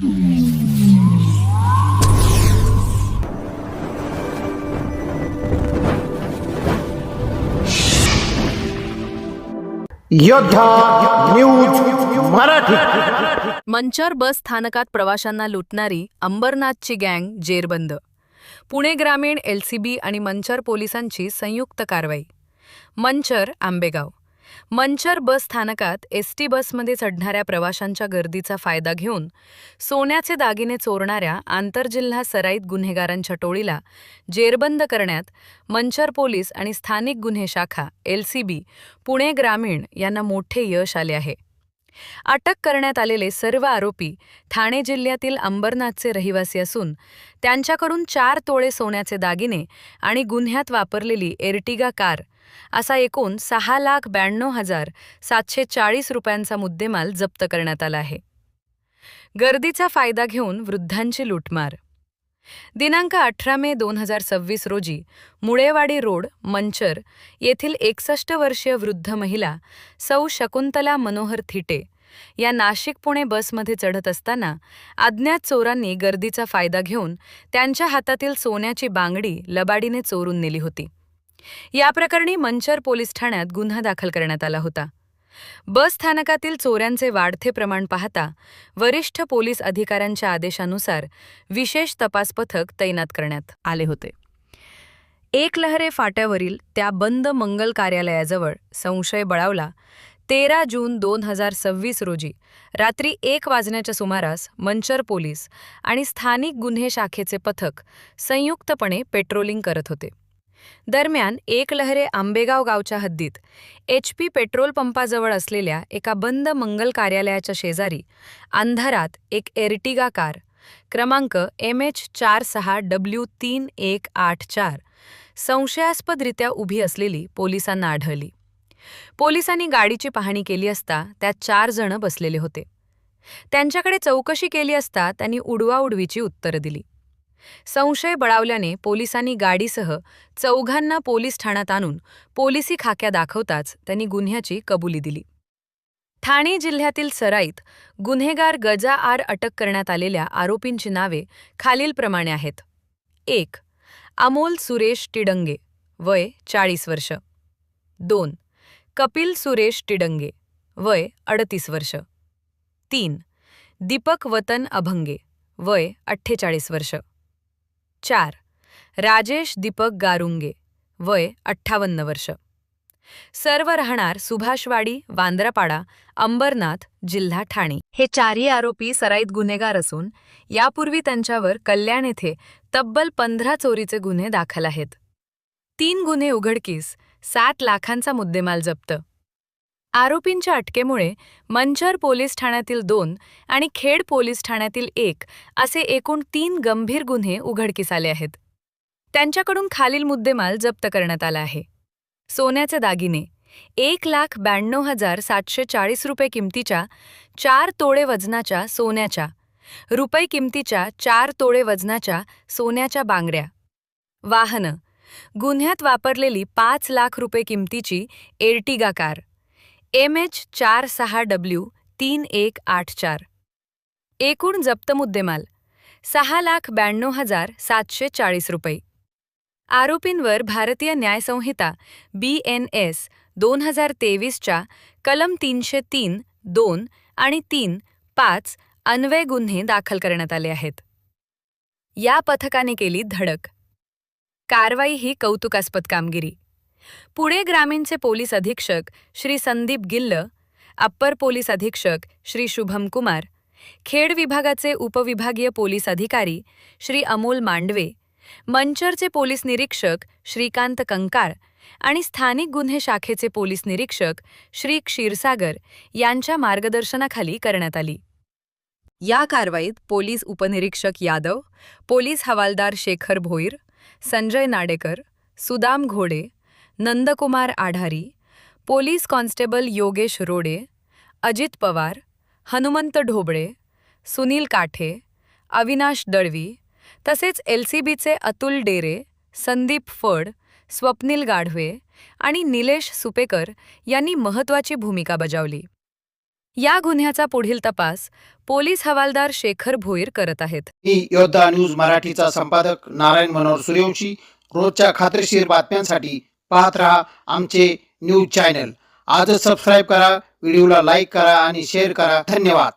योद्धा न्यूज मराठी. मंचर बस स्थानकात प्रवाशांना लुटणारी अंबरनाथची गँग जेरबंद. पुणे ग्रामीण एलसीबी आणि मंचर पोलिसांची संयुक्त कारवाई. मंचर आंबेगाव. मंचर बस स्थानकात एसटी बसमध्ये चढणाऱ्या प्रवाशांच्या गर्दीचा फायदा घेऊन सोन्याचे दागिने चोरणाऱ्या आंतरजिल्हा सराईत गुन्हेगारांच्या टोळीला जेरबंद करण्यात मंचर पोलीस आणि स्थानिक गुन्हे शाखा एलसीबी पुणे ग्रामीण यांना मोठे यश आले आहे. अटक करण्यात आलेले सर्व आरोपी ठाणे जिल्ह्यातील अंबरनाथचे रहिवासी असून त्यांच्याकडून 4 तोळे सोन्याचे दागिने आणि गुन्ह्यात वापरलेली एर्टिगा कार असा एकूण 6,92,740 रुपयांचा मुद्देमाल जप्त करण्यात आला आहे. गर्दीचा फायदा घेऊन वृद्धांची लूटमार. दिनांक 18 मे 2026 रोजी मुळेवाडी रोड मंचर येथील 61 वर्षीय वृद्ध महिला सौ शकुंतला मनोहर थिटे या नाशिक पुणे बसमध्ये चढत असताना अज्ञात चोरांनी गर्दीचा फायदा घेऊन त्यांच्या हातातील सोन्याची बांगडी लबाडीने चोरून नेली होती. या प्रकरणी मंचर पोलीस ठाण्यात गुन्हा दाखल करण्यात आला होता. बस स्थानकातील चोऱ्यांचे वाढते प्रमाण पाहता वरिष्ठ पोलीस अधिकाऱ्यांच्या आदेशानुसार विशेष तपास पथक तैनात करण्यात आले होते. एकलहरे फाट्यावरील त्या बंद मंगल कार्यालयाजवळ संशय बळावला. 13 जून 2026 रोजी रात्री 1 वाजण्याच्या सुमारास मंचर पोलीस आणि स्थानिक गुन्हे शाखेचे पथक संयुक्तपणे पेट्रोलिंग करत होते. दरम्यान एकलहरे आंबेगाव गावच्या हद्दीत HP पेट्रोल पंपाजवळ असलेल्या एका बंद मंगल कार्यालयाच्या शेजारी अंधारात एक एर्टिगा कार क्रमांक MH46W3184 संशयास्पदरित्या उभी असलेली पोलिसांना आढळली. पोलिसांनी गाडीची पाहणी केली असता त्यात 4 जण बसलेले होते. त्यांच्याकडे चौकशी केली असता त्यांनी उडवाउडवीची उत्तरं दिली. संशय बळावल्याने पोलिसांनी गाडीसह 4घांना पोलीस ठाण्यात आणून पोलिसी खाक्या दाखवताच त्यांनी गुन्ह्याची कबुली दिली. ठाणे जिल्ह्यातील सराईत गुन्हेगार गजा आर अटक करण्यात आलेल्या आरोपींची नावे खालीलप्रमाणे आहेत. 1. अमोल सुरेश टिडंगे वय 40 वर्ष. 2. कपिल सुरेश टिडंगे वय 38 वर्ष. 3. दीपक वतन अभंगे वय 48 वर्ष. 4. राजेश दीपक गारुंगे वय 58 वर्ष. सर्व राहणार सुभाषवाडी वांद्रापाडा अंबरनाथ जिल्हा ठाणे. हे 4ही आरोपी सराईत गुन्हेगार असून यापूर्वी त्यांच्यावर कल्याण येथे तब्बल 15 चोरीचे गुन्हे दाखल आहेत. 3 गुन्हे उघडकीस, 7 लाखांचा मुद्देमाल जप्त. आरोपींच्या अटकेमुळे मंचर पोलीस ठाण्यातील 2 आणि खेड पोलीस ठाण्यातील 1 असे एकूण 3 गंभीर गुन्हे उघडकीस आले आहेत. त्यांच्याकडून खालील मुद्देमाल जप्त करण्यात आला आहे. सोन्याचे दागिने 1,92,740 रुपये किमतीच्या 4 तोळे वजनाच्या सोन्याच्या, रुपये किमतीच्या 4 तोळे वजनाच्या सोन्याच्या बांगड्या. वाहनं गुन्ह्यात वापरलेली 5 लाख रुपये किमतीची एर्टिगा कार MH46W3184. एकूण जप्त मुद्देमाल 6,92,740 रुपये. आरोपींवर भारतीय न्याय संहिता BNS 2023च्या कलम 303(2) आणि 3(5) अन्वये गुन्हे दाखल करण्यात आले आहेत. या पथकाने केली धडक. कारवाई ही कौतुकास्पद कामगिरी. पुणे ग्रामीणचे पोलीस अधीक्षक श्री संदीप गिल्ल, अप्पर पोलीस अधीक्षक श्री शुभम कुमार, खेड विभागाचे उपविभागीय पोलीस अधिकारी श्री अमोल मांडवे, मंचरचे पोलीस निरीक्षक श्रीकांत कंकार आणि स्थानिक गुन्हे शाखेचे पोलीस निरीक्षक श्री क्षीरसागर यांच्या मार्गदर्शनाखाली करण्यात आली. या कारवाईत पोलीस उपनिरीक्षक यादव, पोलीस हवालदार शेखर भोईर, संजय नाडेकर, सुदाम घोडे, नंदकुमार आढारी, पोलीस कॉन्स्टेबल योगेश रोडे, अजित पवार, हनुमंत ढोबळे, सुनील काठे, अविनाश दळवी तसेच एलसीबीचे अतुल डेरे, संदीप फड, स्वप्नील गाढवे आणि निलेश सुपेकर यांनी महत्त्वाची भूमिका बजावली. या गुन्ह्याचा पुढील तपास पोलीस हवालदार शेखर भोईर करत आहेत. मी योद्धा न्यूज मराठीचा संपादक नारायण मनोहर सूर्यवंशी. रोजच्या खात्रीशीर बातम्यांसाठी पाहत रहा आमचे न्यूज चॅनल. आजच सबस्क्राईब करा, व्हिडिओला लाईक करा आणि शेअर करा. धन्यवाद.